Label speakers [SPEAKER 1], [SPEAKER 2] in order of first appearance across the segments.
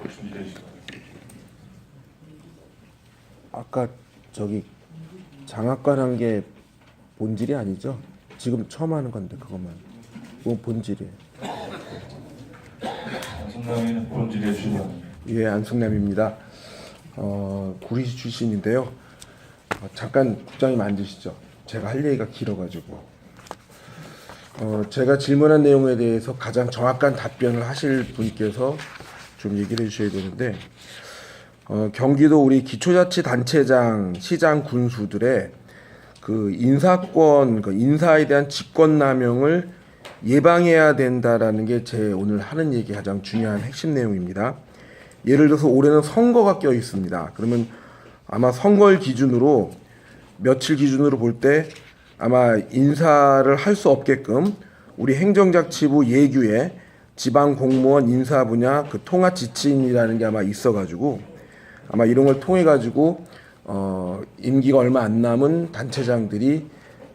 [SPEAKER 1] 준비되어 있습니다.
[SPEAKER 2] 아까 저기 장학관 한 게 본질이 아니죠? 지금 처음 하는 건데 그것만. 그건 본질이에요.
[SPEAKER 1] 안성남이는 본질의 주관.
[SPEAKER 2] 예, 안승남입니다. 구리시 출신인데요. 잠깐 국장님 앉으시죠. 제가 할 얘기가 길어가지고. 제가 질문한 내용에 대해서 가장 정확한 답변을 하실 분께서 좀 얘기를 해주셔야 되는데, 경기도 우리 기초자치단체장, 시장, 군수들의 그 인사권, 그 인사에 대한 직권남용을 예방해야 된다라는 게 제 오늘 하는 얘기 가장 중요한 핵심 내용입니다. 예를 들어서 올해는 선거가 껴 있습니다. 그러면 아마 선거일 기준으로 며칠 기준으로 볼 때 아마 인사를 할 수 없게끔 우리 행정자치부 예규에 지방 공무원 인사 분야 그 통합 지침이라는 게 아마 있어가지고 아마 이런 걸 통해 가지고 임기가 얼마 안 남은 단체장들이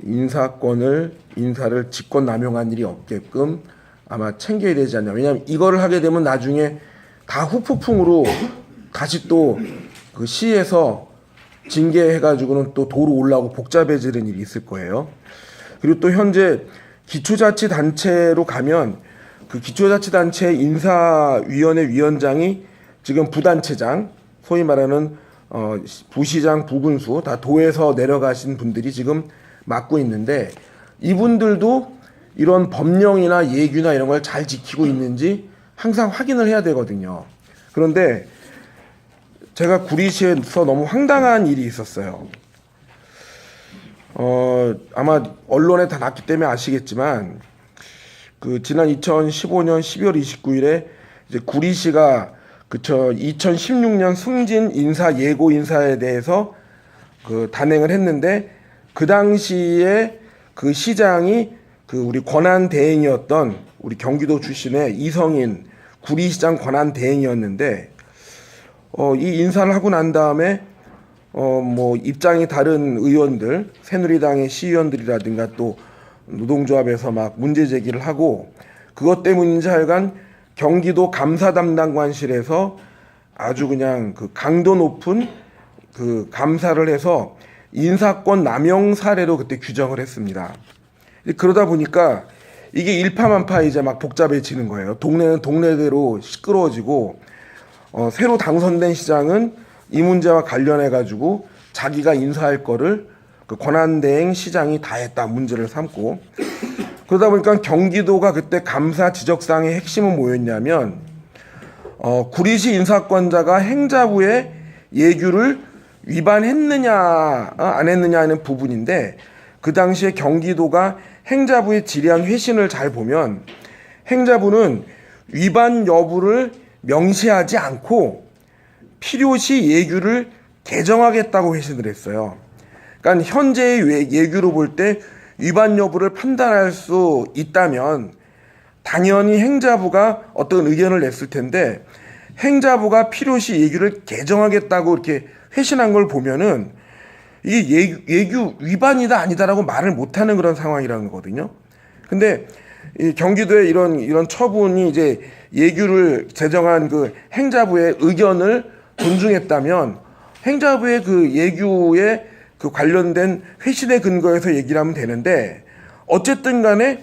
[SPEAKER 2] 인사를 직권 남용한 일이 없게끔 아마 챙겨야 되지 않냐. 왜냐하면 이거를 하게 되면 나중에 다 후폭풍으로 다시 또 그 시에서 징계해가지고는 또 도로 올라오고 복잡해지는 일이 있을 거예요. 그리고 또 현재 기초자치단체로 가면 그 기초자치단체 인사위원회 위원장이 지금 부단체장, 소위 말하는 부시장, 부군수 다 도에서 내려가신 분들이 지금 맡고 있는데 이분들도 이런 법령이나 예규나 이런 걸 잘 지키고 있는지 항상 확인을 해야 되거든요. 그런데 제가 구리시에서 너무 황당한 일이 있었어요. 아마 언론에 다 났기 때문에 아시겠지만 그 지난 2015년 12월 29일에 이제 구리시가 2016년 승진 인사 예고 인사에 대해서 그 단행을 했는데 그 당시에 그 시장이 그 우리 권한 대행이었던 우리 경기도 출신의 이성인 구리시장 권한 대행이었는데 이 인사를 하고 난 다음에 뭐 입장이 다른 의원들, 새누리당의 시의원들이라든가 또 노동조합에서 막 문제 제기를 하고 그것 때문인지 하여간 경기도 감사 담당관실에서 아주 그냥 그 강도 높은 그 감사를 해서 인사권 남용 사례로 그때 규정을 했습니다. 그러다 보니까 이게 일파만파 이제 막 복잡해지는 거예요. 동네는 동네대로 시끄러워지고 새로 당선된 시장은 이 문제와 관련해 가지고 자기가 인사할 거를 그 권한대행 시장이 다 했다 문제를 삼고 그러다 보니까 경기도가 그때 감사 지적사항의 핵심은 뭐였냐면 구리시 인사권자가 행자부의 예규를 위반했느냐 안 했느냐 하는 부분인데 그 당시에 경기도가 행자부의 질의한 회신을 잘 보면 행자부는 위반 여부를 명시하지 않고 필요시 예규를 개정하겠다고 회신을 했어요. 그러니까 현재의 예규로 볼 때 위반 여부를 판단할 수 있다면 당연히 행자부가 어떤 의견을 냈을 텐데 행자부가 필요시 예규를 개정하겠다고 이렇게 회신한 걸 보면은 이게 예규 위반이다 아니다라고 말을 못하는 그런 상황이라는 거거든요. 근데 이 경기도의 이런 처분이 이제 예규를 제정한 그 행자부의 의견을 존중했다면 행자부의 그 예규에 그 관련된 회신의 근거에서 얘기를 하면 되는데 어쨌든 간에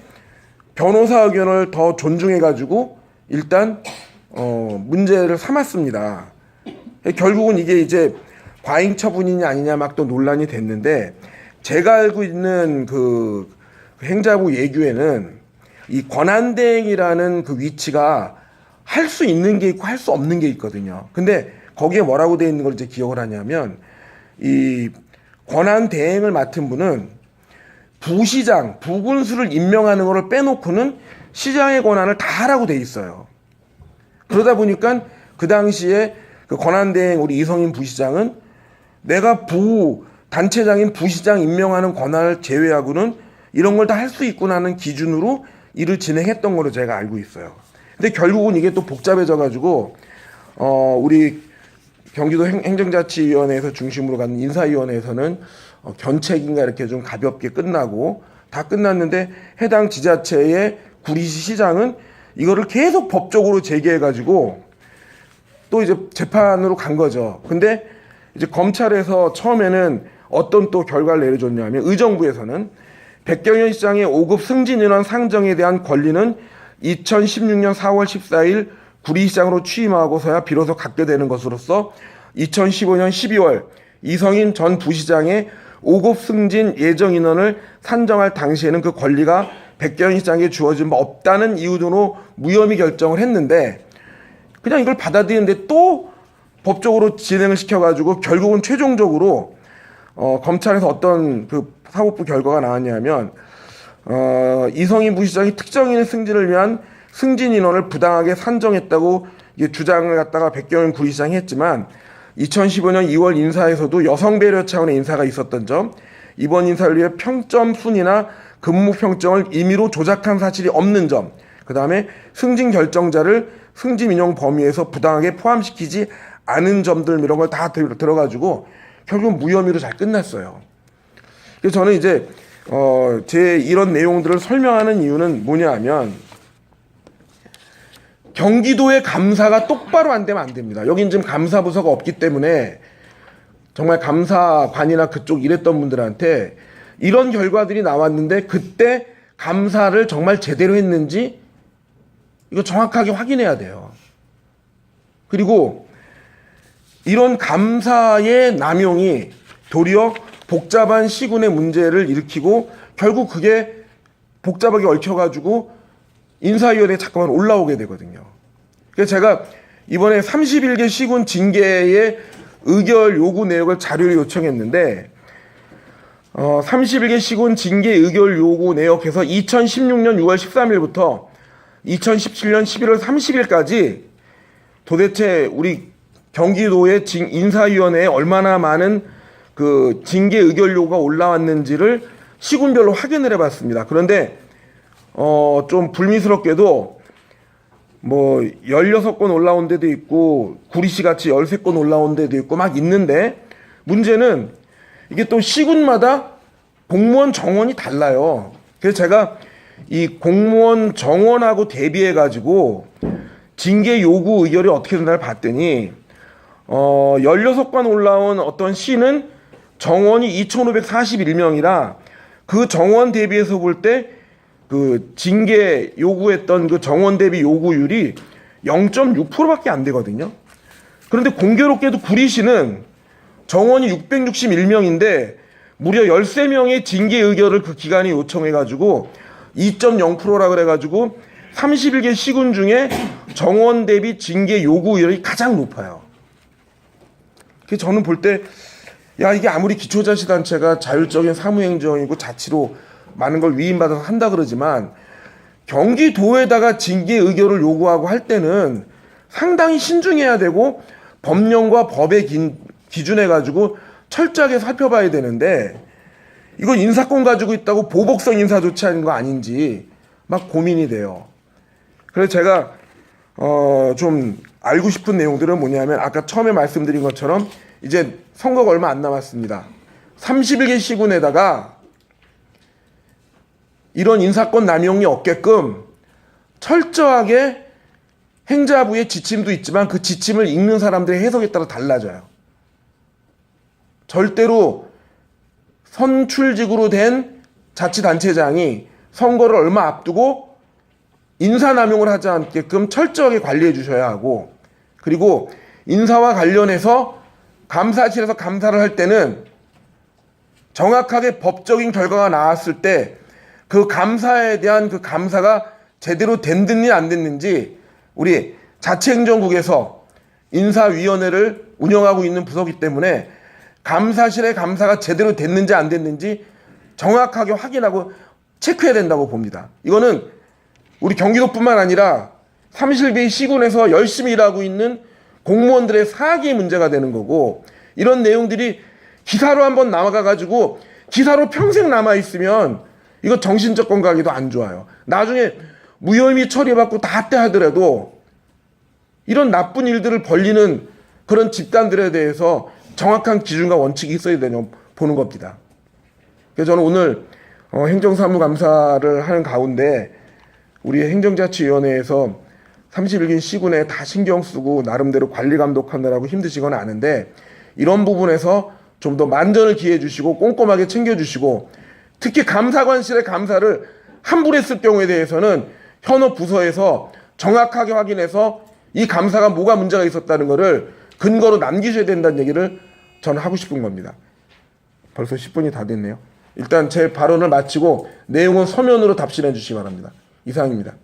[SPEAKER 2] 변호사 의견을 더 존중해 가지고 일단 문제를 삼았습니다. 결국은 이게 이제 과잉 처분이냐 아니냐 막 또 논란이 됐는데 제가 알고 있는 그 행자부 예규에는 이 권한대행이라는 그 위치가 할 수 있는 게 있고 할 수 없는 게 있거든요. 근데 거기에 뭐라고 되어 있는 걸 이제 기억을 하냐면 이 권한대행을 맡은 분은 부시장, 부군수를 임명하는 거를 빼놓고는 시장의 권한을 다 하라고 돼 있어요. 그러다 보니까 그 당시에 그 권한대행 우리 이성인 부시장은 내가 단체장인 부시장 임명하는 권한을 제외하고는 이런 걸 다 할 수 있구나 하는 기준으로 일을 진행했던 걸로 제가 알고 있어요. 근데 결국은 이게 또 복잡해져 가지고 우리 경기도 행정자치위원회에서 중심으로 가는 인사위원회에서는 견책인가 이렇게 좀 가볍게 끝나고 다 끝났는데 해당 지자체의 구리시 시장은 이거를 계속 법적으로 제기해 가지고 또 이제 재판으로 간 거죠. 근데 이제 검찰에서 처음에는 어떤 또 결과를 내려줬냐면 의정부에서는 백경현 시장의 5급 승진인원 상정에 대한 권리는 2016년 4월 14일 구리시장으로 취임하고서야 비로소 갖게 되는 것으로서 2015년 12월 이성인 전 부시장의 5급 승진 예정 인원을 산정할 당시에는 그 권리가 백경현 시장에게 주어진 바 없다는 이유로 무혐의 결정을 했는데 그냥 이걸 받아들이는데 또 법적으로 진행을 시켜가지고 결국은 최종적으로 검찰에서 어떤 그 사법부 결과가 나왔냐면 이성인 부시장이 특정인의 승진을 위한 승진 인원을 부당하게 산정했다고 주장을 갖다가 백경현 구리시장이 했지만 2015년 2월 인사에서도 여성 배려 차원의 인사가 있었던 점, 이번 인사를 위해 평점 순위나 근무 평점을 임의로 조작한 사실이 없는 점, 그 다음에 승진 결정자를 승진 인용 범위에서 부당하게 포함시키지 않은 점들 이런 걸 다 들어가지고 결국 무혐의로 잘 끝났어요. 그래서 저는 이제 제 이런 내용들을 설명하는 이유는 뭐냐면 경기도의 감사가 똑바로 안 되면 안 됩니다. 여긴 지금 감사부서가 없기 때문에 정말 감사관이나 그쪽 일했던 분들한테 이런 결과들이 나왔는데 그때 감사를 정말 제대로 했는지 이거 정확하게 확인해야 돼요. 그리고 이런 감사의 남용이 도리어 복잡한 시군의 문제를 일으키고 결국 그게 복잡하게 얽혀가지고 인사위원회에 자꾸만 올라오게 되거든요. 그래서 제가 이번에 31개 시군 징계의 의결 요구 내역을 자료를 요청했는데 31개 시군 징계 의결 요구 내역에서 2016년 6월 13일부터 2017년 11월 30일까지 도대체 우리 경기도의 인사위원회에 얼마나 많은 그 징계 의결 요구가 올라왔는지를 시군별로 확인을 해봤습니다. 그런데 좀 불미스럽게도 뭐 16건 올라온 데도 있고 구리시 같이 13건 올라온 데도 있고 막 있는데 문제는 이게 또 시군마다 공무원 정원이 달라요. 그래서 제가 이 공무원 정원하고 대비해 가지고 징계 요구 의결이 어떻게 되나를 봤더니 16건 올라온 어떤 시는 정원이 2,541명이라 그 정원 대비해서 볼 때 그 징계 요구했던 그 정원 대비 요구율이 0.6%밖에 안 되거든요. 그런데 공교롭게도 구리시는 정원이 661명인데 무려 13명의 징계 의결을 그 기간에 요청해가지고 2.0%라 그래가지고 31개 시군 중에 정원 대비 징계 요구율이 가장 높아요. 그래서 저는 볼 때 야 이게 아무리 기초자치단체가 자율적인 사무행정이고 자치로 많은 걸 위임받아서 한다 그러지만 경기도에다가 징계 의결을 요구하고 할 때는 상당히 신중해야 되고 법령과 법에 기준해 가지고 철저하게 살펴봐야 되는데 이거 인사권 가지고 있다고 보복성 인사 조치하는 거 아닌지 막 고민이 돼요. 그래서 제가 좀 알고 싶은 내용들은 뭐냐면 아까 처음에 말씀드린 것처럼 이제 선거가 얼마 안 남았습니다. 31개 시군에다가 이런 인사권 남용이 없게끔 철저하게 행자부의 지침도 있지만 그 지침을 읽는 사람들의 해석에 따라 달라져요. 절대로 선출직으로 된 자치단체장이 선거를 얼마 앞두고 인사남용을 하지 않게끔 철저하게 관리해 주셔야 하고 그리고 인사와 관련해서 감사실에서 감사를 할 때는 정확하게 법적인 결과가 나왔을 때 그 감사에 대한 그 감사가 제대로 됐는지 안 됐는지 우리 자치행정국에서 인사위원회를 운영하고 있는 부서이기 때문에 감사실의 감사가 제대로 됐는지 안 됐는지 정확하게 확인하고 체크해야 된다고 봅니다. 이거는 우리 경기도뿐만 아니라 31개 시군에서 열심히 일하고 있는 공무원들의 사기의 문제가 되는 거고 이런 내용들이 기사로 한번 나와가지고 기사로 평생 남아있으면 이거 정신적 건강에도 안 좋아요. 나중에 무혐의 처리받고 다 합대하더라도 이런 나쁜 일들을 벌리는 그런 집단들에 대해서 정확한 기준과 원칙이 있어야 되냐 보는 겁니다. 그래서 저는 오늘 행정사무감사를 하는 가운데 우리 행정자치위원회에서 31기 시군에 다 신경 쓰고 나름대로 관리 감독하느라고 힘드시거나 아는데 이런 부분에서 좀 더 만전을 기해 주시고 꼼꼼하게 챙겨 주시고 특히 감사관실의 감사를 함부로 했을 경우에 대해서는 현업 부서에서 정확하게 확인해서 이 감사가 뭐가 문제가 있었다는 것을 근거로 남기셔야 된다는 얘기를 저는 하고 싶은 겁니다. 벌써 10분이 다 됐네요. 일단 제 발언을 마치고 내용은 서면으로 답신해 주시기 바랍니다. 이상입니다.